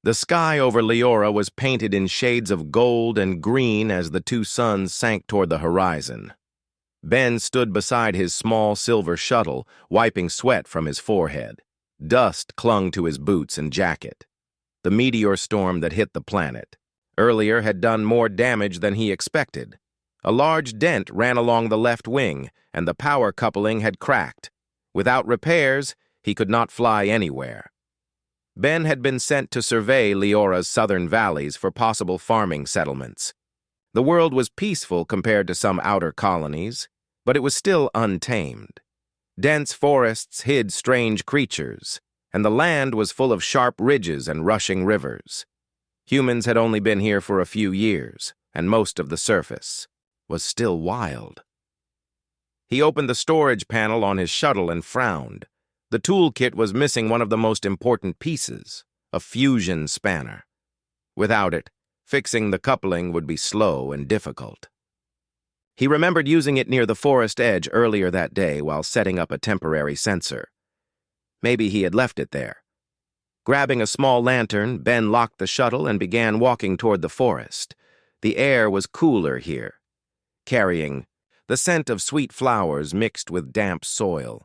The sky over Leora was painted in shades of gold and green as the two suns sank toward the horizon. Ben stood beside his small silver shuttle, wiping sweat from his forehead. Dust clung to his boots and jacket. The meteor storm that hit the planet earlier had done more damage than he expected. A large dent ran along the left wing, and the power coupling had cracked. Without repairs, he could not fly anywhere. Ben had been sent to survey Leora's southern valleys for possible farming settlements. The world was peaceful compared to some outer colonies, but it was still untamed. Dense forests hid strange creatures, and the land was full of sharp ridges and rushing rivers. Humans had only been here for a few years, and most of the surface was still wild. He opened the storage panel on his shuttle and frowned. The toolkit was missing one of the most important pieces, a fusion spanner. Without it, fixing the coupling would be slow and difficult. He remembered using it near the forest edge earlier that day while setting up a temporary sensor. Maybe he had left it there. Grabbing a small lantern, Ben locked the shuttle and began walking toward the forest. The air was cooler here, carrying the scent of sweet flowers mixed with damp soil.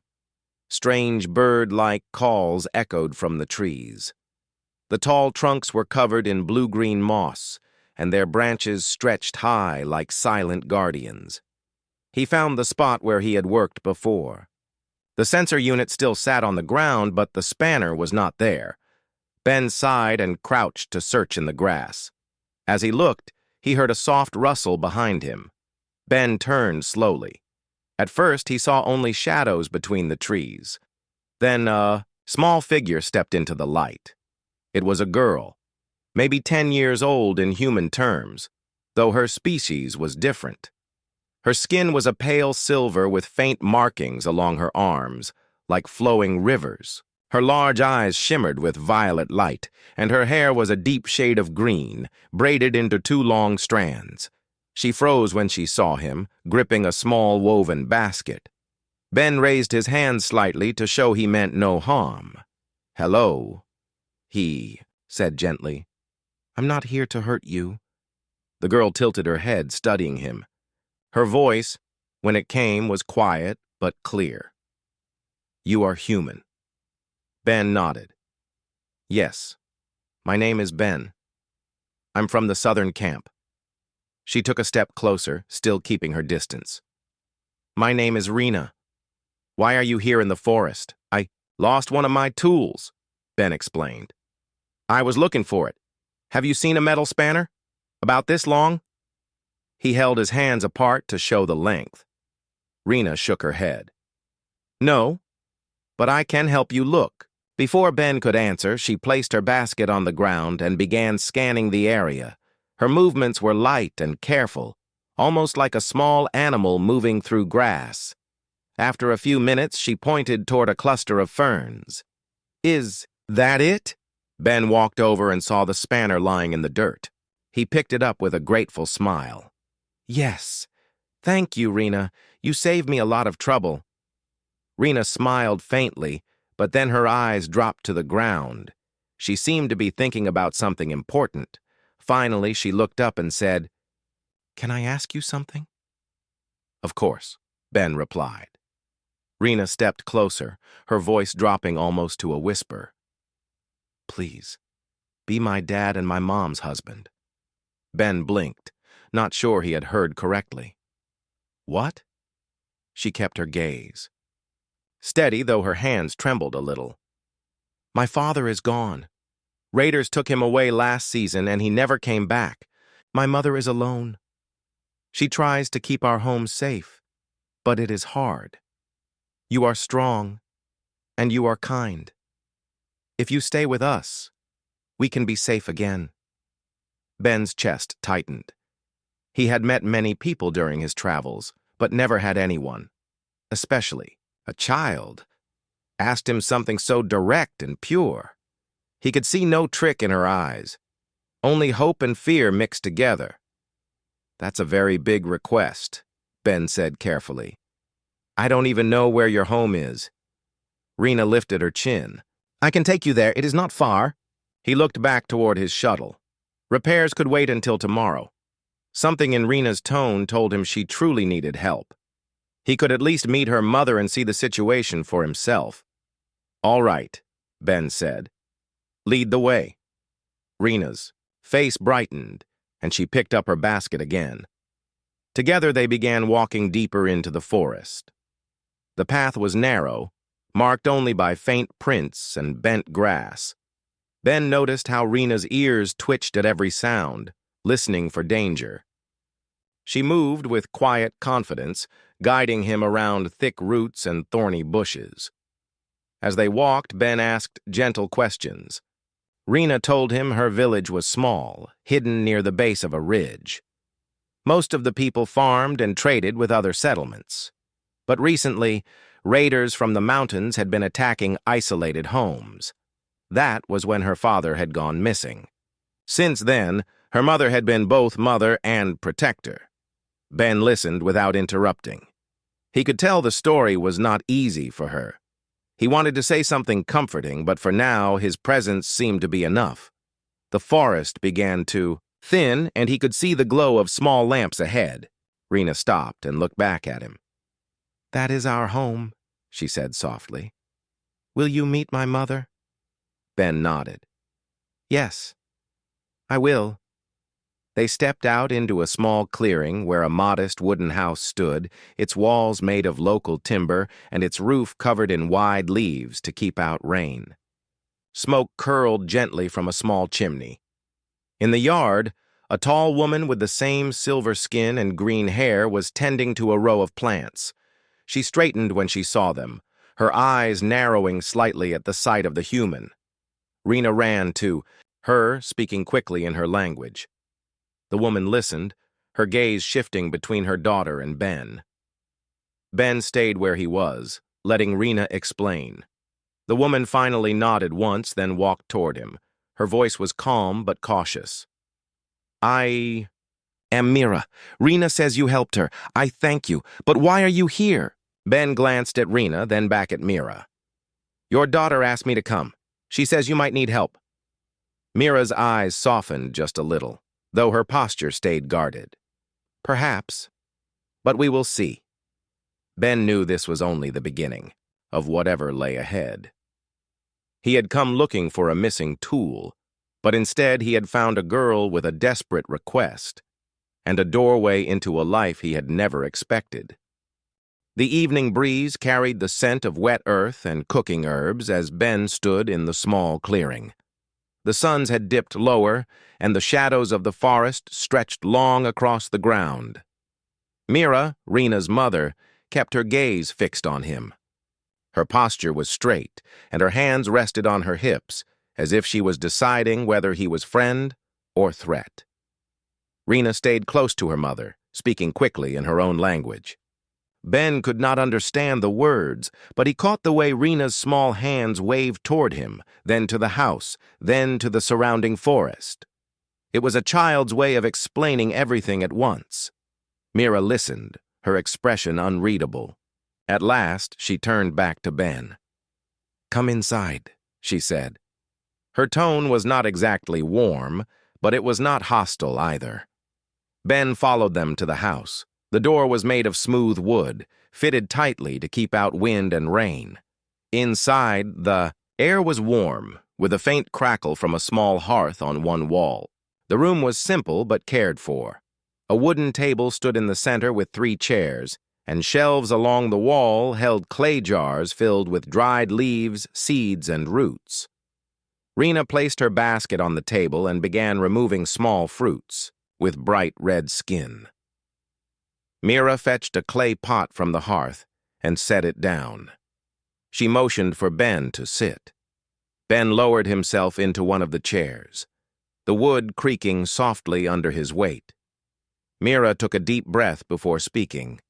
Strange bird-like calls echoed from the trees. The tall trunks were covered in blue-green moss, and their branches stretched high like silent guardians. He found the spot where he had worked before. The sensor unit still sat on the ground, but the spanner was not there. Ben sighed and crouched to search in the grass. As he looked, he heard a soft rustle behind him. Ben turned slowly. At first, he saw only shadows between the trees. Then a small figure stepped into the light. It was a girl, maybe 10 years old in human terms, though her species was different. Her skin was a pale silver with faint markings along her arms, like flowing rivers. Her large eyes shimmered with violet light, and her hair was a deep shade of green, braided into 2 long strands. She froze when she saw him, gripping a small woven basket. Ben raised his hand slightly to show he meant no harm. "Hello," he said gently. "I'm not here to hurt you." The girl tilted her head, studying him. Her voice, when it came, was quiet but clear. "You are human." Ben nodded. "Yes, my name is Ben. I'm from the southern camp." She took a step closer, still keeping her distance. "My name is Rena. Why are you here in the forest?" "I lost one of my tools," Ben explained. "I was looking for it. Have you seen a metal spanner? About this long?" He held his hands apart to show the length. Rena shook her head. "No, but I can help you look." Before Ben could answer, she placed her basket on the ground and began scanning the area. Her movements were light and careful, almost like a small animal moving through grass. After a few minutes, she pointed toward a cluster of ferns. "Is that it?" Ben walked over and saw the spanner lying in the dirt. He picked it up with a grateful smile. "Yes. Thank you, Rena. You saved me a lot of trouble." Rena smiled faintly, but then her eyes dropped to the ground. She seemed to be thinking about something important. Finally, she looked up and said, "Can I ask you something?" "Of course," Ben replied. Rena stepped closer, her voice dropping almost to a whisper. "Please, be my dad and my mom's husband." Ben blinked, not sure he had heard correctly. "What?" She kept her gaze steady, though her hands trembled a little. "My father is gone. Raiders took him away last season and he never came back. My mother is alone. She tries to keep our home safe, but it is hard. You are strong, and you are kind. If you stay with us, we can be safe again." Ben's chest tightened. He had met many people during his travels, but never had anyone, especially a child, asked him something so direct and pure. He could see no trick in her eyes, only hope and fear mixed together. "That's a very big request," Ben said carefully. "I don't even know where your home is." Rena lifted her chin. "I can take you there. It is not far." He looked back toward his shuttle. Repairs could wait until tomorrow. Something in Rena's tone told him she truly needed help. He could at least meet her mother and see the situation for himself. "All right," Ben said. "Lead the way." Rena's face brightened, and she picked up her basket again. Together they began walking deeper into the forest. The path was narrow, marked only by faint prints and bent grass. Ben noticed how Rena's ears twitched at every sound, listening for danger. She moved with quiet confidence, guiding him around thick roots and thorny bushes. As they walked, Ben asked gentle questions. Rena told him her village was small, hidden near the base of a ridge. Most of the people farmed and traded with other settlements. But recently, raiders from the mountains had been attacking isolated homes. That was when her father had gone missing. Since then, her mother had been both mother and protector. Ben listened without interrupting. He could tell the story was not easy for her. He wanted to say something comforting, but for now his presence seemed to be enough. The forest began to thin, and he could see the glow of small lamps ahead. Rena stopped and looked back at him. "That is our home," she said softly. "Will you meet my mother?" Ben nodded. "Yes, I will." They stepped out into a small clearing where a modest wooden house stood, its walls made of local timber and its roof covered in wide leaves to keep out rain. Smoke curled gently from a small chimney. In the yard, a tall woman with the same silver skin and green hair was tending to a row of plants. She straightened when she saw them, her eyes narrowing slightly at the sight of the human. Rena ran to her, speaking quickly in her language. The woman listened, her gaze shifting between her daughter and Ben. Ben stayed where he was, letting Rena explain. The woman finally nodded once, then walked toward him. Her voice was calm but cautious. "I am Mira. Rena says you helped her. I thank you. But why are you here?" Ben glanced at Rena, then back at Mira. "Your daughter asked me to come. She says you might need help." Mira's eyes softened just a little, though her posture stayed guarded. "Perhaps, but we will see." Ben knew this was only the beginning of whatever lay ahead. He had come looking for a missing tool, but instead he had found a girl with a desperate request and a doorway into a life he had never expected. The evening breeze carried the scent of wet earth and cooking herbs as Ben stood in the small clearing. The suns had dipped lower, and the shadows of the forest stretched long across the ground. Mira, Rena's mother, kept her gaze fixed on him. Her posture was straight, and her hands rested on her hips, as if she was deciding whether he was friend or threat. Rena stayed close to her mother, speaking quickly in her own language. Ben could not understand the words, but he caught the way Rena's small hands waved toward him, then to the house, then to the surrounding forest. It was a child's way of explaining everything at once. Mira listened, her expression unreadable. At last, she turned back to Ben. "Come inside," she said. Her tone was not exactly warm, but it was not hostile either. Ben followed them to the house. The door was made of smooth wood, fitted tightly to keep out wind and rain. Inside, the air was warm, with a faint crackle from a small hearth on one wall. The room was simple but cared for. A wooden table stood in the center with 3 chairs, and shelves along the wall held clay jars filled with dried leaves, seeds, and roots. Rena placed her basket on the table and began removing small fruits with bright red skin. Mira fetched a clay pot from the hearth and set it down. She motioned for Ben to sit. Ben lowered himself into one of the chairs, the wood creaking softly under his weight. Mira took a deep breath before speaking.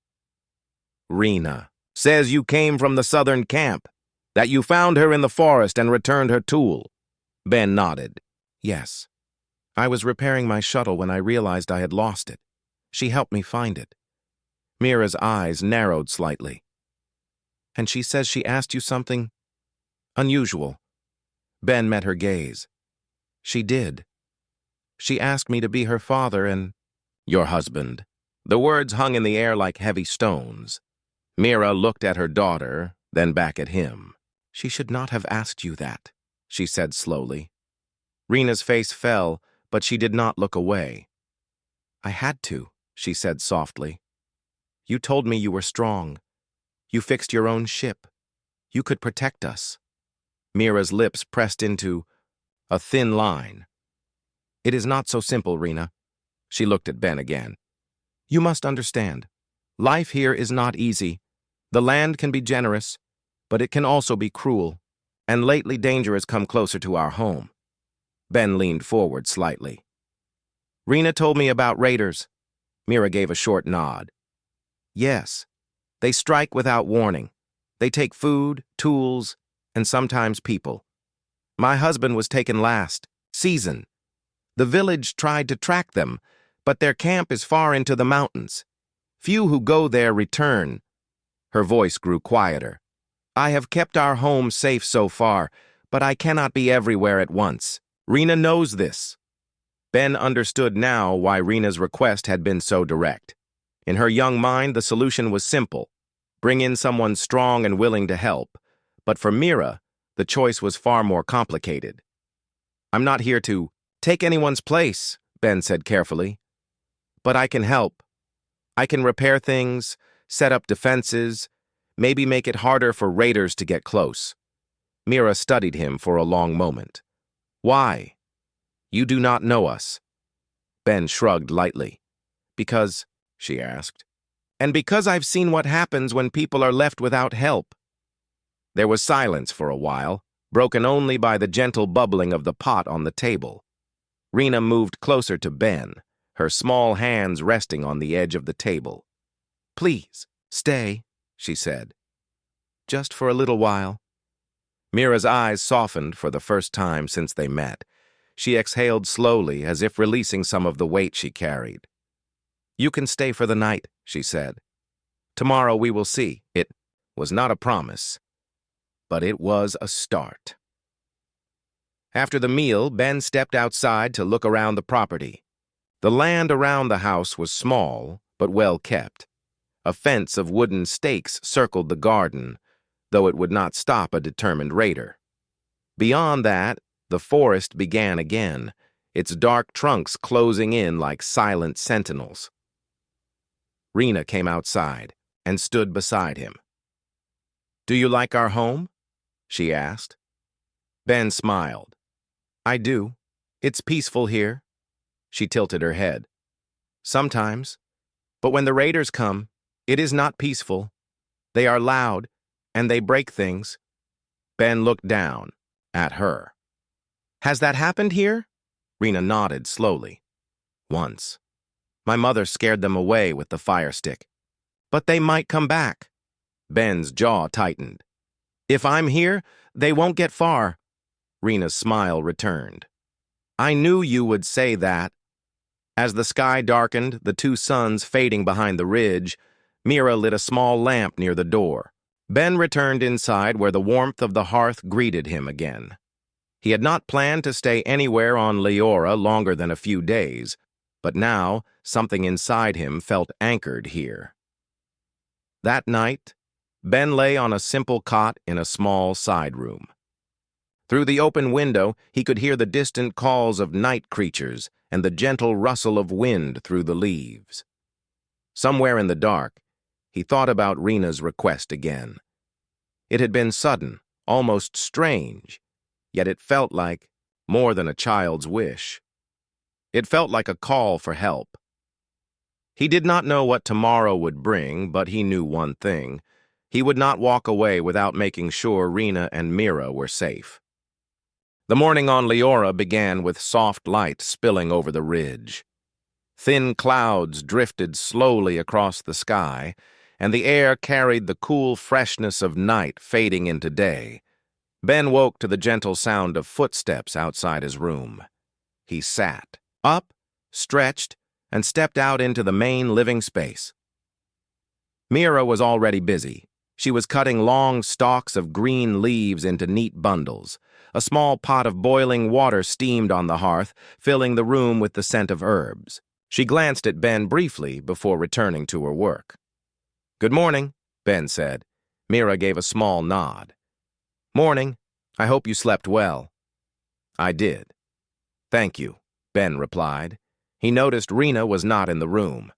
"Rena says you came from the southern camp, that you found her in the forest and returned her tool." Ben nodded. "Yes. I was repairing my shuttle when I realized I had lost it. She helped me find it." Mira's eyes narrowed slightly. "And she says she asked you something unusual." Ben met her gaze. She did. She asked me to be her father and your husband. The words hung in the air like heavy stones. Mira looked at her daughter, then back at him. She should not have asked you that, she said slowly. Rena's face fell, but she did not look away. I had to, she said softly. You told me you were strong. You fixed your own ship. You could protect us. Mira's lips pressed into a thin line. It is not so simple, Rena. She looked at Ben again. You must understand. Life here is not easy. The land can be generous, but it can also be cruel, and lately danger has come closer to our home. Ben leaned forward slightly. Rena told me about raiders. Mira gave a short nod. Yes, they strike without warning. They take food, tools, and sometimes people. My husband was taken last season. The village tried to track them, but their camp is far into the mountains. Few who go there return. Her voice grew quieter. I have kept our home safe so far, but I cannot be everywhere at once. Rena knows this. Ben understood now why Rena's request had been so direct. In her young mind, the solution was simple. Bring in someone strong and willing to help. But for Mira, the choice was far more complicated. I'm not here to take anyone's place, Ben said carefully. But I can help. I can repair things, set up defenses, maybe make it harder for raiders to get close. Mira studied him for a long moment. Why? You do not know us. Ben shrugged lightly. Because, she asked. And because I've seen what happens when people are left without help. There was silence for a while, broken only by the gentle bubbling of the pot on the table. Rena moved closer to Ben, her small hands resting on the edge of the table. Please, stay, she said. Just for a little while. Mira's eyes softened for the first time since they met. She exhaled slowly, as if releasing some of the weight she carried. You can stay for the night, she said. Tomorrow we will see. It was not a promise, but it was a start. After the meal, Ben stepped outside to look around the property. The land around the house was small, but well kept. A fence of wooden stakes circled the garden, though it would not stop a determined raider. Beyond that, the forest began again, its dark trunks closing in like silent sentinels. Rena came outside and stood beside him. Do you like our home? She asked. Ben smiled. I do. It's peaceful here. She tilted her head. Sometimes. But when the raiders come, it is not peaceful. They are loud, and they break things. Ben looked down at her. Has that happened here? Rena nodded slowly. Once. My mother scared them away with the fire stick. But they might come back. Ben's jaw tightened. If I'm here, they won't get far. Rena's smile returned. I knew you would say that. As the sky darkened, the two suns fading behind the ridge, Mira lit a small lamp near the door. Ben returned inside where the warmth of the hearth greeted him again. He had not planned to stay anywhere on Leora longer than a few days, but now something inside him felt anchored here. That night, Ben lay on a simple cot in a small side room. Through the open window, he could hear the distant calls of night creatures and the gentle rustle of wind through the leaves. Somewhere in the dark, he thought about Rena's request again. It had been sudden, almost strange, yet it felt like more than a child's wish. It felt like a call for help. He did not know what tomorrow would bring, but he knew one thing. He would not walk away without making sure Rena and Mira were safe. The morning on Leora began with soft light spilling over the ridge. Thin clouds drifted slowly across the sky, and the air carried the cool freshness of night fading into day. Ben woke to the gentle sound of footsteps outside his room. He sat up, stretched, and stepped out into the main living space. Mira was already busy. She was cutting long stalks of green leaves into neat bundles. A small pot of boiling water steamed on the hearth, filling the room with the scent of herbs. She glanced at Ben briefly before returning to her work. "Good morning," Ben said. Mira gave a small nod. "Morning. I hope you slept well." "I did." "Thank you," Ben replied. He noticed Rena was not in the room.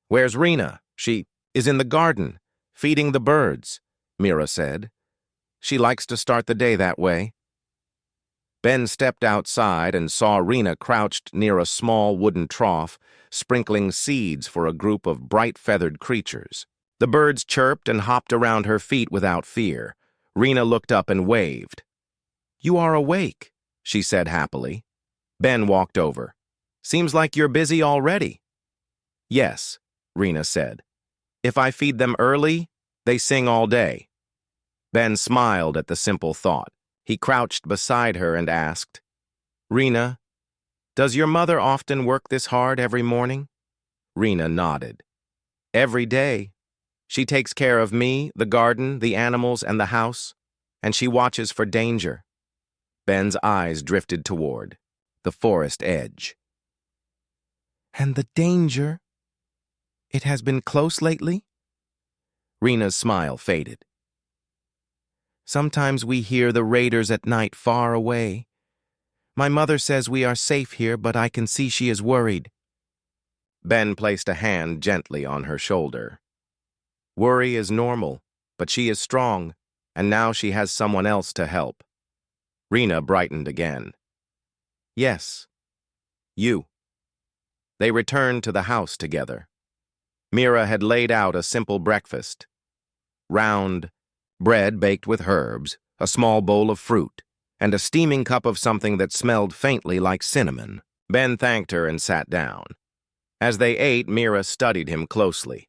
"Where's Rena?" "She is in the garden, feeding the birds," Mira said. "She likes to start the day that way." Ben stepped outside and saw Rena crouched near a small wooden trough, sprinkling seeds for a group of bright-feathered creatures. The birds chirped and hopped around her feet without fear. Rena looked up and waved. "You are awake," she said happily. Ben walked over. "Seems like you're busy already." "Yes," Rena said. "If I feed them early, they sing all day." Ben smiled at the simple thought. He crouched beside her and asked, "Rena, does your mother often work this hard every morning?" Rena nodded. "Every day. She takes care of me, the garden, the animals, and the house, and she watches for danger." Ben's eyes drifted toward the forest edge. "And the danger? It has been close lately?" Rena's smile faded. "Sometimes we hear the raiders at night far away. My mother says we are safe here, but I can see she is worried." Ben placed a hand gently on her shoulder. "Worry is normal, but she is strong, and now she has someone else to help." Rena brightened again. "Yes, you." They returned to the house together. Mira had laid out a simple breakfast. Round bread baked with herbs, a small bowl of fruit, and a steaming cup of something that smelled faintly like cinnamon. Ben thanked her and sat down. As they ate, Mira studied him closely.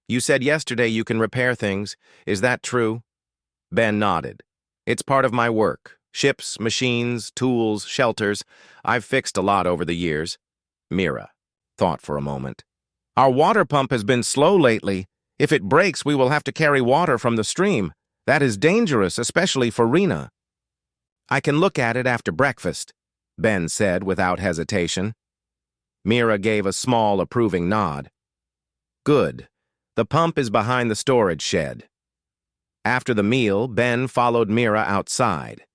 "You said yesterday you can repair things. Is that true?" Ben nodded. "It's part of my work. Ships, machines, tools, shelters. I've fixed a lot over the years." Mira thought for a moment. "Our water pump has been slow lately. If it breaks, we will have to carry water from the stream. That is dangerous, especially for Rena." "I can look at it after breakfast," Ben said without hesitation. Mira gave a small, approving nod. "Good. The pump is behind the storage shed." After the meal, Ben followed Mira outside.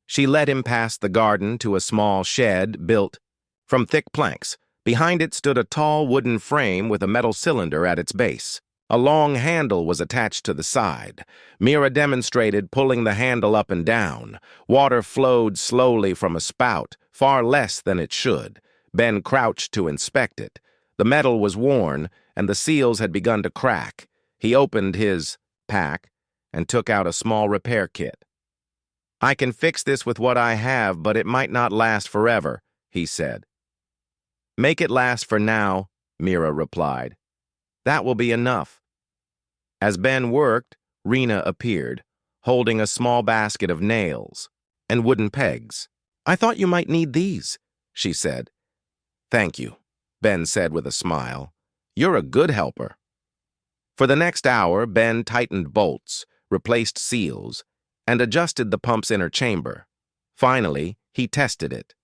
She led him past the garden to a small shed built from thick planks. Behind it stood a tall wooden frame with a metal cylinder at its base. A long handle was attached to the side. Mira demonstrated pulling the handle up and down. Water flowed slowly from a spout, far less than it should. Ben crouched to inspect it. The metal was worn, and the seals had begun to crack. He opened his pack and took out a small repair kit. "I can fix this with what I have, but it might not last forever," he said. "Make it last for now," Mira replied. "That will be enough." As Ben worked, Rena appeared, holding a small basket of nails and wooden pegs. "I thought you might need these," she said. "Thank you," Ben said with a smile. "You're a good helper." For the next hour, Ben tightened bolts, replaced seals, and adjusted the pump's inner chamber. Finally, he tested it.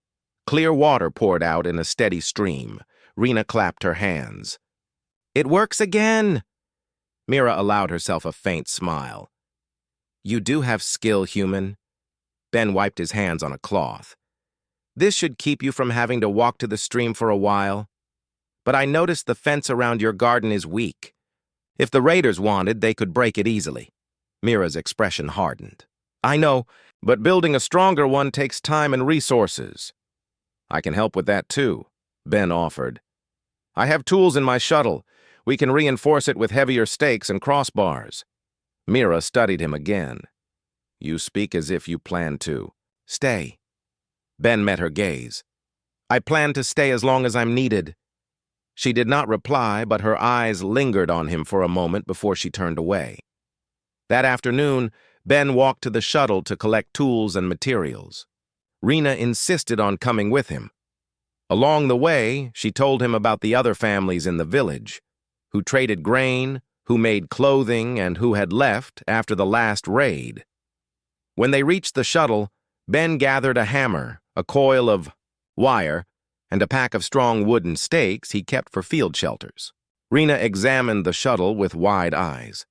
Clear water poured out in a steady stream. Rena clapped her hands. "It works again!" Mira allowed herself a faint smile. "You do have skill, human." Ben wiped his hands on a cloth. "This should keep you from having to walk to the stream for a while. But I noticed the fence around your garden is weak. If the raiders wanted, they could break it easily." Mira's expression hardened. "I know, but building a stronger one takes time and resources." "I can help with that too," Ben offered. "I have tools in my shuttle. We can reinforce it with heavier stakes and crossbars." Mira studied him again. "You speak as if you plan to stay." Ben met her gaze. "I plan to stay as long as I'm needed." She did not reply, but her eyes lingered on him for a moment before she turned away. That afternoon, Ben walked to the shuttle to collect tools and materials. Rena insisted on coming with him. Along the way, she told him about the other families in the village, who traded grain, who made clothing and who had left after the last raid. When they reached the shuttle, Ben gathered a hammer, a coil of wire, and a pack of strong wooden stakes he kept for field shelters. Rena examined the shuttle with wide eyes.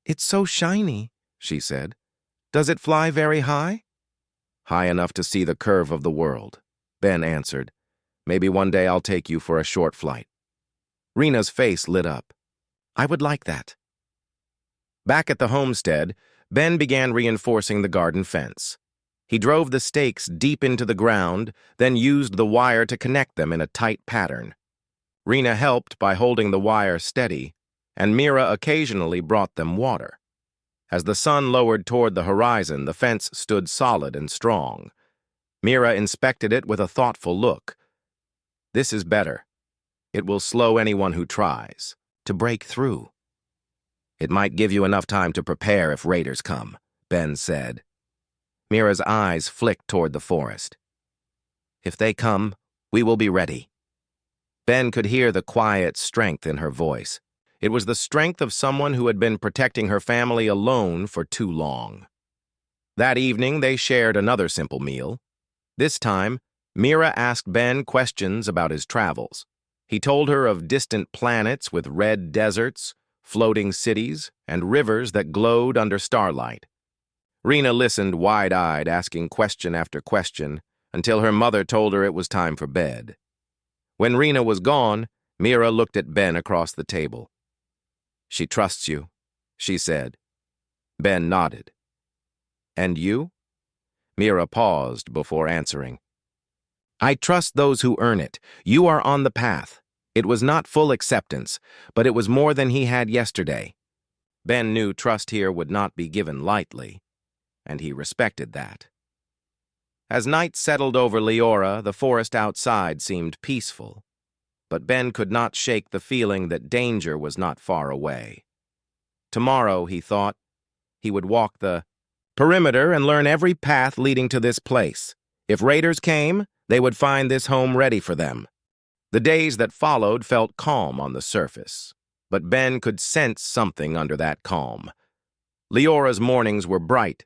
"It's so shiny," she said. "Does it fly very high?" "High enough to see the curve of the world," Ben answered. "Maybe one day I'll take you for a short flight." Rena's face lit up. "I would like that." Back at the homestead, Ben began reinforcing the garden fence. He drove the stakes deep into the ground, then used the wire to connect them in a tight pattern. Rena helped by holding the wire steady, and Mira occasionally brought them water. As the sun lowered toward the horizon, the fence stood solid and strong. Mira inspected it with a thoughtful look. "This is better. It will slow anyone who tries to break through." "It might give you enough time to prepare if raiders come," Ben said. Mira's eyes flicked toward the forest. "If they come, we will be ready." Ben could hear the quiet strength in her voice. It was the strength of someone who had been protecting her family alone for too long. That evening, they shared another simple meal. This time, Mira asked Ben questions about his travels. He told her of distant planets with red deserts, floating cities, and rivers that glowed under starlight. Rena listened wide-eyed, asking question after question, until her mother told her it was time for bed. When Rena was gone, Mira looked at Ben across the table. "She trusts you," she said. Ben nodded. "And you?" Mira paused before answering. "I trust those who earn it. You are on the path. It was not full acceptance, but it was more than he had yesterday." Ben knew trust here would not be given lightly, and he respected that. As night settled over Leora, the forest outside seemed peaceful, but Ben could not shake the feeling that danger was not far away. Tomorrow, he thought, he would walk the perimeter and learn every path leading to this place. If raiders came, they would find this home ready for them. The days that followed felt calm on the surface, but Ben could sense something under that calm. Leora's mornings were bright,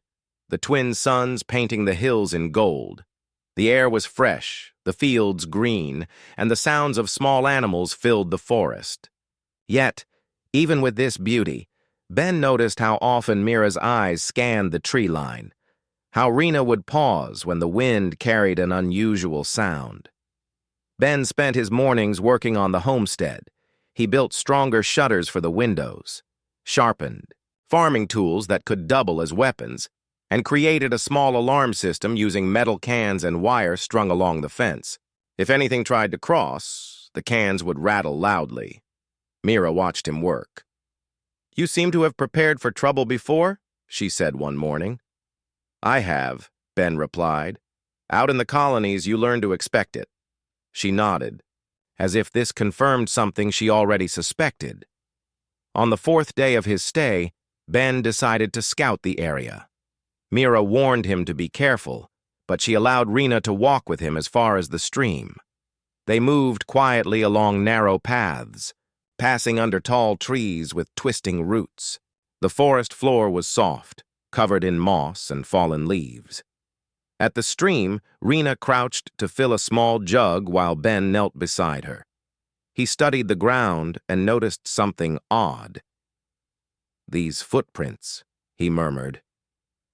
the twin suns painting the hills in gold. The air was fresh, the fields green, and the sounds of small animals filled the forest. Yet, even with this beauty, Ben noticed how often Mira's eyes scanned the tree line, how Rena would pause when the wind carried an unusual sound. Ben spent his mornings working on the homestead. He built stronger shutters for the windows, sharpened farming tools that could double as weapons, and created a small alarm system using metal cans and wire strung along the fence. If anything tried to cross, the cans would rattle loudly. Mira watched him work. "You seem to have prepared for trouble before," she said one morning. "I have," Ben replied. "Out in the colonies, you learn to expect it." She nodded, as if this confirmed something she already suspected. On the fourth day of his stay, Ben decided to scout the area. Mira warned him to be careful, but she allowed Rena to walk with him as far as the stream. They moved quietly along narrow paths, passing under tall trees with twisting roots. The forest floor was soft, covered in moss and fallen leaves. At the stream, Rena crouched to fill a small jug while Ben knelt beside her. He studied the ground and noticed something odd. "These footprints," he murmured.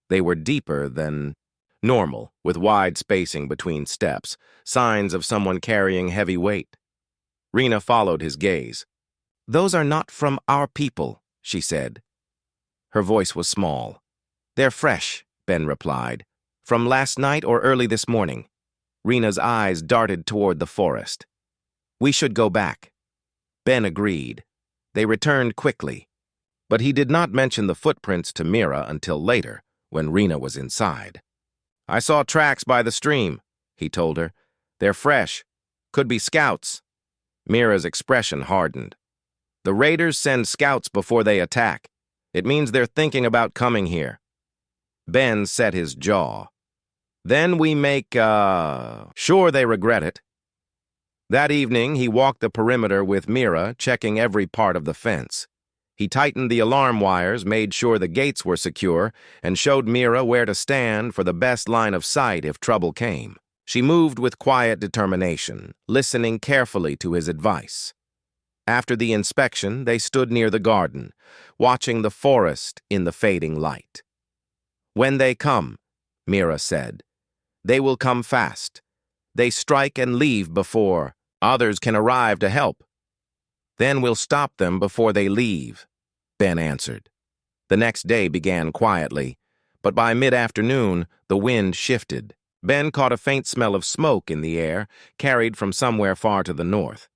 They were deeper than normal, with wide spacing between steps, signs of someone carrying heavy weight. Rena followed his gaze. "Those are not from our people," she said. Her voice was small. "They're fresh," Ben replied. "From last night or early this morning." Rena's eyes darted toward the forest. "We should go back." Ben agreed. They returned quickly, but he did not mention the footprints to Mira until later, when Rena was inside. "I saw tracks by the stream," he told her. "They're fresh. Could be scouts." Mira's expression hardened. "The raiders send scouts before they attack. It means they're thinking about coming here." Ben set his jaw. "Then we make, sure they regret it." That evening, he walked the perimeter with Mira, checking every part of the fence. He tightened the alarm wires, made sure the gates were secure, and showed Mira where to stand for the best line of sight if trouble came. She moved with quiet determination, listening carefully to his advice. After the inspection, they stood near the garden, watching the forest in the fading light. "When they come," Mira said, "they will come fast. They strike and leave before others can arrive to help. Then we'll stop them before they leave," Ben answered. The next day began quietly, but by mid-afternoon, the wind shifted. Ben caught a faint smell of smoke in the air, carried from somewhere far to the north.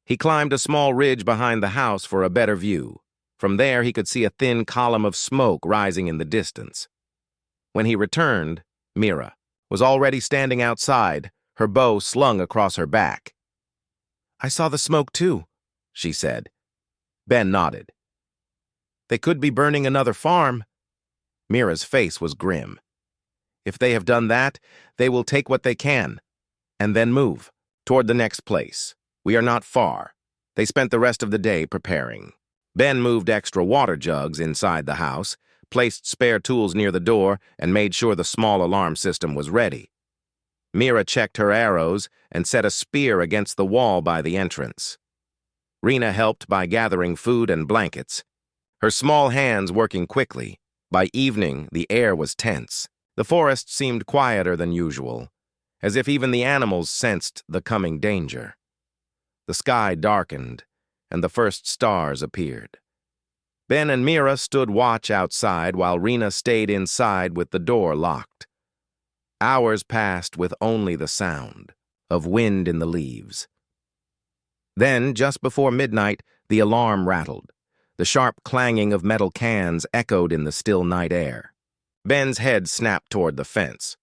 He climbed a small ridge behind the house for a better view. From there, he could see a thin column of smoke rising in the distance. When he returned, Mira was already standing outside, her bow slung across her back. "I saw the smoke too," she said. Ben nodded. "They could be burning another farm." Mira's face was grim. "If they have done that, they will take what they can, and then move toward the next place. We are not far." They spent the rest of the day preparing. Ben moved extra water jugs inside the house, placed spare tools near the door, and made sure the small alarm system was ready. Mira checked her arrows and set a spear against the wall by the entrance. Rena helped by gathering food and blankets, her small hands working quickly. By evening, the air was tense. The forest seemed quieter than usual, as if even the animals sensed the coming danger. The sky darkened, and the first stars appeared. Ben and Mira stood watch outside while Rena stayed inside with the door locked. Hours passed with only the sound of wind in the leaves. Then, just before midnight, the alarm rattled. The sharp clanging of metal cans echoed in the still night air. Ben's head snapped toward the fence.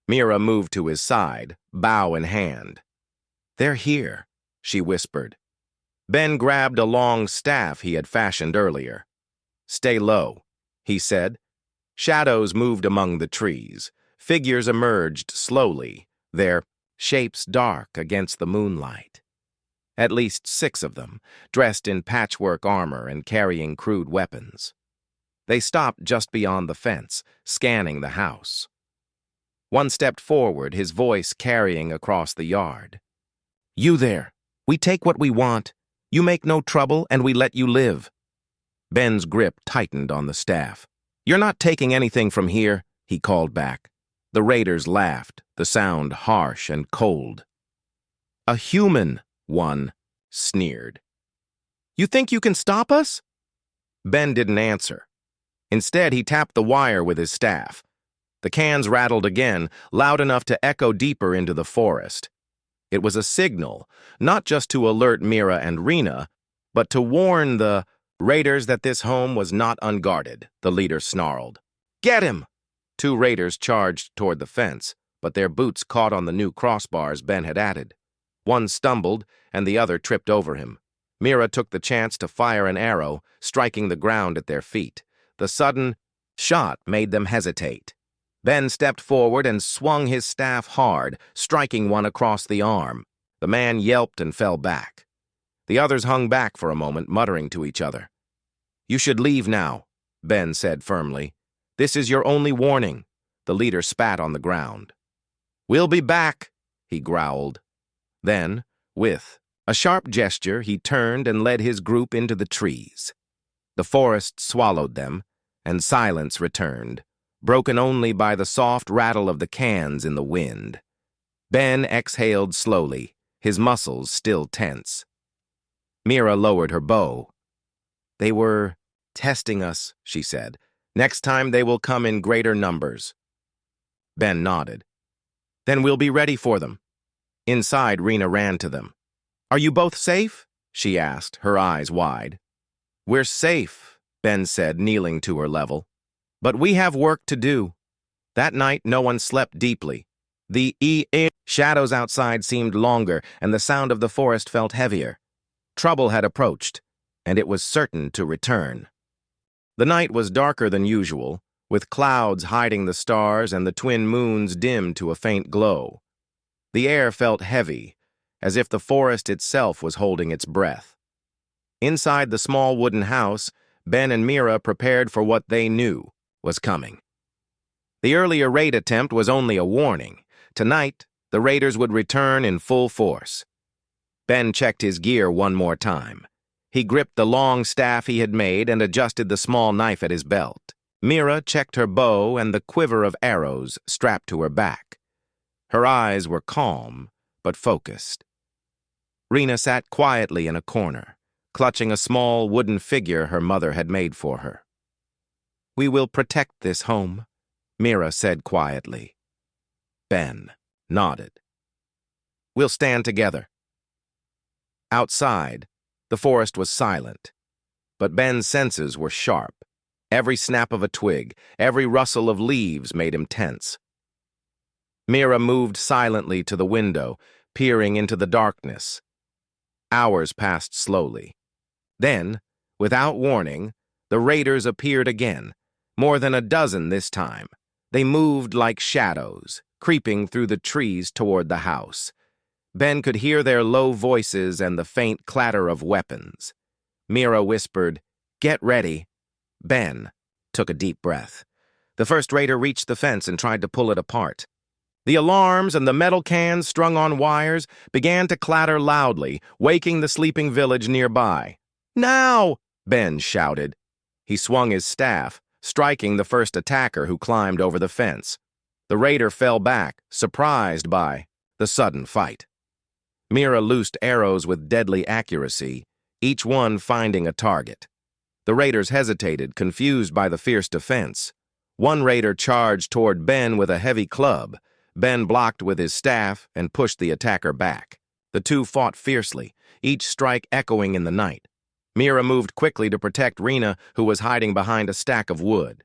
Mira moved to his side, bow in hand. "They're here," she whispered. Ben grabbed a long staff he had fashioned earlier. "Stay low," he said. Shadows moved among the trees. Figures emerged slowly, their shapes dark against the moonlight. At least 6 of them, dressed in patchwork armor and carrying crude weapons. They stopped just beyond the fence, scanning the house. One stepped forward, his voice carrying across the yard. "You there. We take what we want. You make no trouble, and we let you live." Ben's grip tightened on the staff. "You're not taking anything from here," he called back. The raiders laughed, the sound harsh and cold. "A human," one sneered. "You think you can stop us?" Ben didn't answer. Instead, he tapped the wire with his staff. The cans rattled again, loud enough to echo deeper into the forest. It was a signal, not just to alert Mira and Rena, but to warn the raiders that this home was not unguarded, the leader snarled. "Get him!" 2 raiders charged toward the fence, but their boots caught on the new crossbars Ben had added. One stumbled, and the other tripped over him. Mira took the chance to fire an arrow, striking the ground at their feet. The sudden shot made them hesitate. Ben stepped forward and swung his staff hard, striking one across the arm. The man yelped and fell back. The others hung back for a moment, muttering to each other. "You should leave now," Ben said firmly. "This is your only warning." The leader spat on the ground. "We'll be back," he growled. Then, with a sharp gesture, he turned and led his group into the trees. The forest swallowed them, and silence returned, broken only by the soft rattle of the cans in the wind. Ben exhaled slowly, his muscles still tense. Mira lowered her bow. "They were testing us," she said. "Next time they will come in greater numbers." Ben nodded. "Then we'll be ready for them." Inside, Rena ran to them. "Are you both safe?" she asked, her eyes wide. "We're safe," Ben said, kneeling to her level. "But we have work to do." That night, no one slept deeply. The shadows outside seemed longer, and the sound of the forest felt heavier. Trouble had approached, and it was certain to return. The night was darker than usual, with clouds hiding the stars and the twin moons dimmed to a faint glow. The air felt heavy, as if the forest itself was holding its breath. Inside the small wooden house, Ben and Mira prepared for what they knew was coming. The earlier raid attempt was only a warning. Tonight, the raiders would return in full force. Ben checked his gear one more time. He gripped the long staff he had made and adjusted the small knife at his belt. Mira checked her bow and the quiver of arrows strapped to her back. Her eyes were calm, but focused. Rena sat quietly in a corner, clutching a small wooden figure her mother had made for her. "We will protect this home," Mira said quietly. Ben nodded. "We'll stand together." Outside, the forest was silent, but Ben's senses were sharp. Every snap of a twig, every rustle of leaves made him tense. Mira moved silently to the window, peering into the darkness. Hours passed slowly. Then, without warning, the raiders appeared again, more than a dozen this time. They moved like shadows, creeping through the trees toward the house. Ben could hear their low voices and the faint clatter of weapons. Mira whispered, "Get ready." Ben took a deep breath. The first raider reached the fence and tried to pull it apart. The alarms and the metal cans strung on wires began to clatter loudly, waking the sleeping village nearby. "Now!" Ben shouted. He swung his staff, striking the first attacker who climbed over the fence. The raider fell back, surprised by the sudden fight. Mira loosed arrows with deadly accuracy, each one finding a target. The raiders hesitated, confused by the fierce defense. One raider charged toward Ben with a heavy club. Ben blocked with his staff and pushed the attacker back. The two fought fiercely, each strike echoing in the night. Mira moved quickly to protect Rena, who was hiding behind a stack of wood.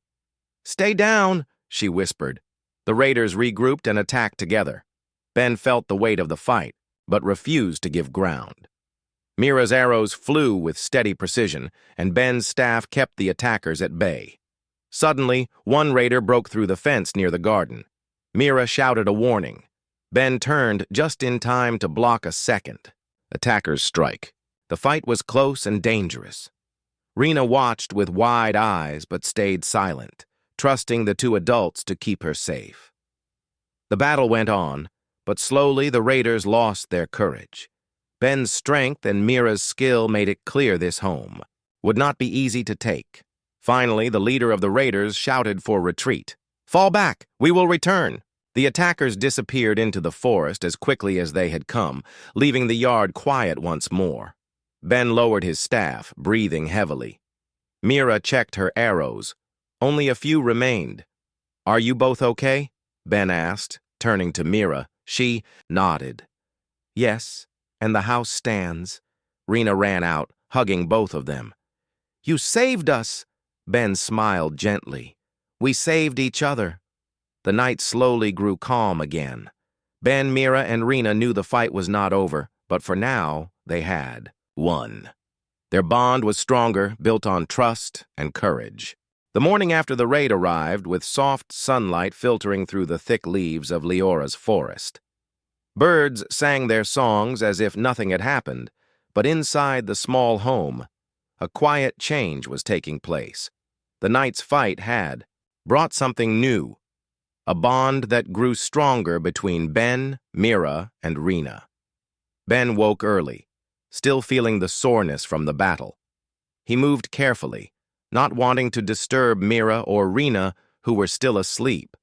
"Stay down," she whispered. The raiders regrouped and attacked together. Ben felt the weight of the fight, but refused to give ground. Mira's arrows flew with steady precision, and Ben's staff kept the attackers at bay. Suddenly, one raider broke through the fence near the garden. Mira shouted a warning. Ben turned just in time to block a second attacker's strike. The fight was close and dangerous. Rena watched with wide eyes but stayed silent, trusting the two adults to keep her safe. The battle went on, but slowly the raiders lost their courage. Ben's strength and Mira's skill made it clear this home would not be easy to take. Finally, the leader of the raiders shouted for retreat. "Fall back! We will return!" The attackers disappeared into the forest as quickly as they had come, leaving the yard quiet once more. Ben lowered his staff, breathing heavily. Mira checked her arrows. Only a few remained. "Are you both okay?" Ben asked, turning to Mira. She nodded. "Yes, and the house stands." Rena ran out, hugging both of them. "You saved us!" Ben smiled gently. "We saved each other." The night slowly grew calm again. Ben, Mira, and Rena knew the fight was not over, but for now, they had won. Their bond was stronger, built on trust and courage. The morning after the raid arrived, with soft sunlight filtering through the thick leaves of Leora's forest. Birds sang their songs as if nothing had happened, but inside the small home, a quiet change was taking place. The night's fight had brought something new, a bond that grew stronger between Ben, Mira, and Rena. Ben woke early, still feeling the soreness from the battle. He moved carefully, not wanting to disturb Mira or Rena, who were still asleep.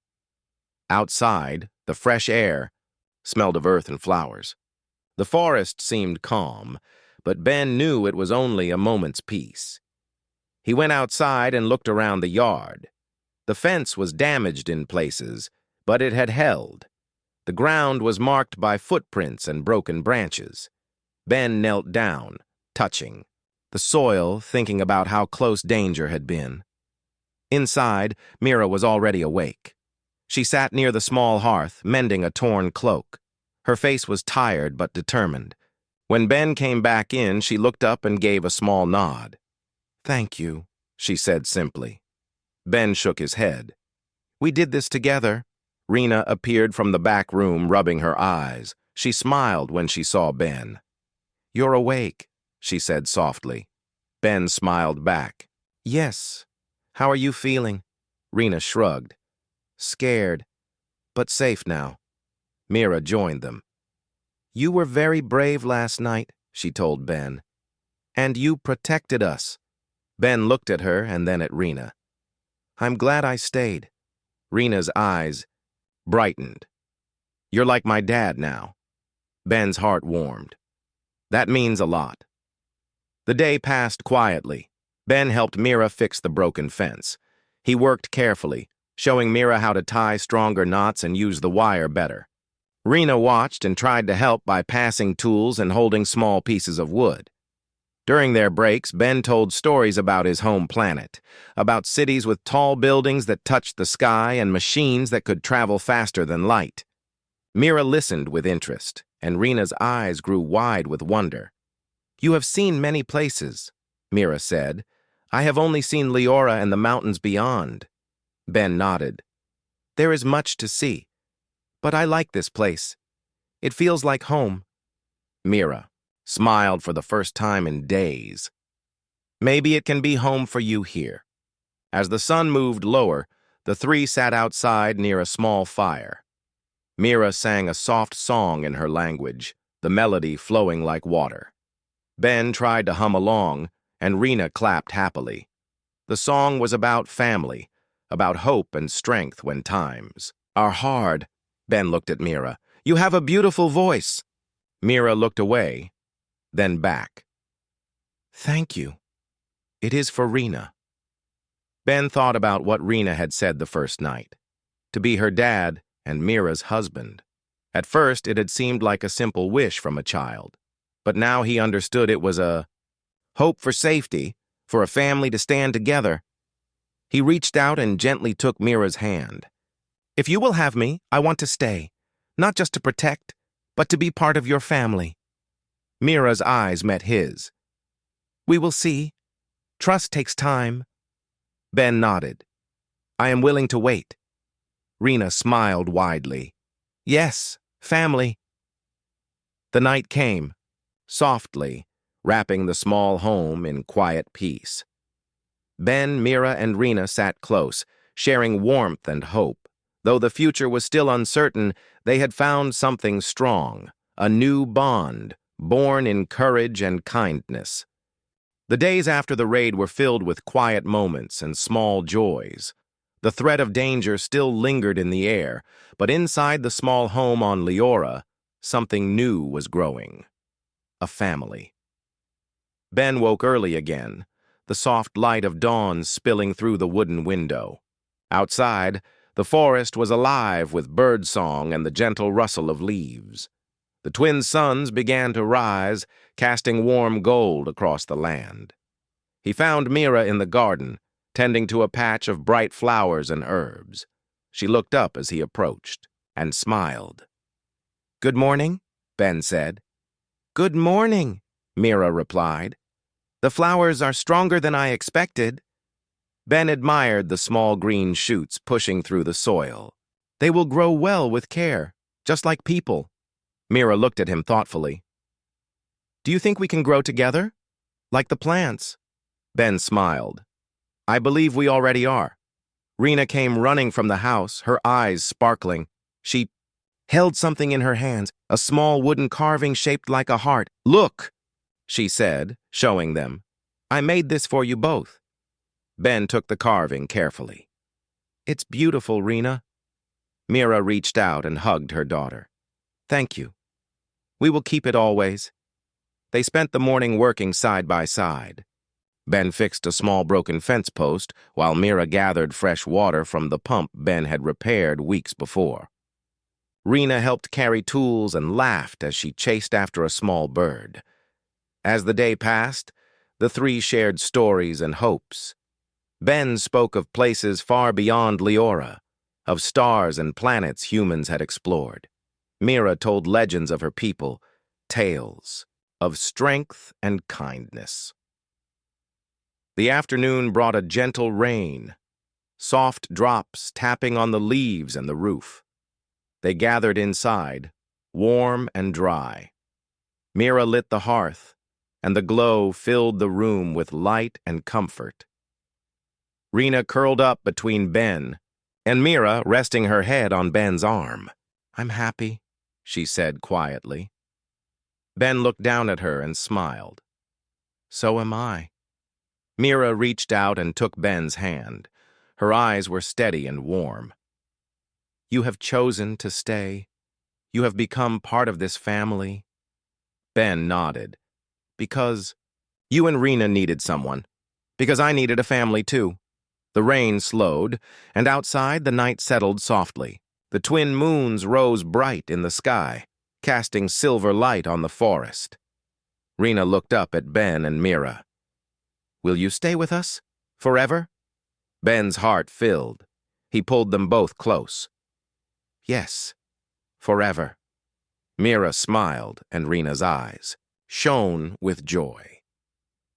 Outside, the fresh air smelled of earth and flowers. The forest seemed calm, but Ben knew it was only a moment's peace. He went outside and looked around the yard. The fence was damaged in places, but it had held. The ground was marked by footprints and broken branches. Ben knelt down, touching the soil, thinking about how close danger had been. Inside, Mira was already awake. She sat near the small hearth, mending a torn cloak. Her face was tired but determined. When Ben came back in, she looked up and gave a small nod. "Thank you," she said simply. Ben shook his head. "We did this together." Rena appeared from the back room, rubbing her eyes. She smiled when she saw Ben. "You're awake," she said softly. Ben smiled back. Yes. How are you feeling? Rena shrugged. Scared, but safe now. Mira joined them. You were very brave last night, she told Ben. And you protected us. Ben looked at her and then at Rena. I'm glad I stayed. Rena's eyes brightened. You're like my dad now. Ben's heart warmed. That means a lot. The day passed quietly. Ben helped Mira fix the broken fence. He worked carefully, showing Mira how to tie stronger knots and use the wire better. Rena watched and tried to help by passing tools and holding small pieces of wood. During their breaks, Ben told stories about his home planet, about cities with tall buildings that touched the sky and machines that could travel faster than light. Mira listened with interest, and Rena's eyes grew wide with wonder. You have seen many places, Mira said. I have only seen Leora and the mountains beyond. Ben nodded. There is much to see, but I like this place. It feels like home. Mira smiled for the first time in days. Maybe it can be home for you here. As the sun moved lower, the three sat outside near a small fire. Mira sang a soft song in her language, the melody flowing like water. Ben tried to hum along, and Rena clapped happily. The song was about family, about hope and strength when times are hard. Ben looked at Mira. You have a beautiful voice. Mira looked away, then back. Thank you. It is for Rena. Ben thought about what Rena had said the first night. To be her dad and Mira's husband. At first, it had seemed like a simple wish from a child. But now he understood it was a hope for safety, for a family to stand together. He reached out and gently took Mira's hand. If you will have me, I want to stay, not just to protect, but to be part of your family. Mira's eyes met his. We will see. Trust takes time. Ben nodded. I am willing to wait. Rena smiled widely. Yes, family. The night came, softly, wrapping the small home in quiet peace. Ben, Mira, and Rena sat close, sharing warmth and hope. Though the future was still uncertain, they had found something strong, a new bond, born in courage and kindness. The days after the raid were filled with quiet moments and small joys. The threat of danger still lingered in the air, but inside the small home on Leora, something new was growing. A family. Ben woke early again, the soft light of dawn spilling through the wooden window. Outside, the forest was alive with birdsong and the gentle rustle of leaves. The twin suns began to rise, casting warm gold across the land. He found Mira in the garden, tending to a patch of bright flowers and herbs. She looked up as he approached, and smiled. Good morning, Ben said. Good morning, Mira replied. The flowers are stronger than I expected. Ben admired the small green shoots pushing through the soil. They will grow well with care, just like people. Mira looked at him thoughtfully. Do you think we can grow together? Like the plants? Ben smiled. I believe we already are. Rena came running from the house, her eyes sparkling. She held something in her hands, a small wooden carving shaped like a heart. Look, she said, showing them. I made this for you both. Ben took the carving carefully. It's beautiful, Rena. Mira reached out and hugged her daughter. Thank you. We will keep it always. They spent the morning working side by side. Ben fixed a small broken fence post while Mira gathered fresh water from the pump Ben had repaired weeks before. Rena helped carry tools and laughed as she chased after a small bird. As the day passed, the three shared stories and hopes. Ben spoke of places far beyond Leora, of stars and planets humans had explored. Mira told legends of her people, tales of strength and kindness. The afternoon brought a gentle rain, soft drops tapping on the leaves and the roof. They gathered inside, warm and dry. Mira lit the hearth, and the glow filled the room with light and comfort. Rena curled up between Ben and Mira resting her head on Ben's arm. "I'm happy," she said quietly. Ben looked down at her and smiled. "So am I." Mira reached out and took Ben's hand. Her eyes were steady and warm. "You have chosen to stay. You have become part of this family." Ben nodded. "Because you and Rena needed someone. Because I needed a family too." The rain slowed, and outside the night settled softly. The twin moons rose bright in the sky, casting silver light on the forest. Rena looked up at Ben and Mira. "Will you stay with us? Forever?" Ben's heart filled. He pulled them both close. "Yes, forever." Mira smiled, and Rena's eyes shone with joy.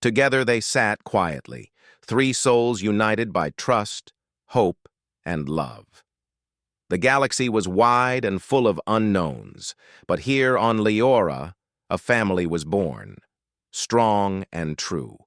Together they sat quietly, three souls united by trust, hope, and love. The galaxy was wide and full of unknowns, but here on Leora, a family was born, strong and true.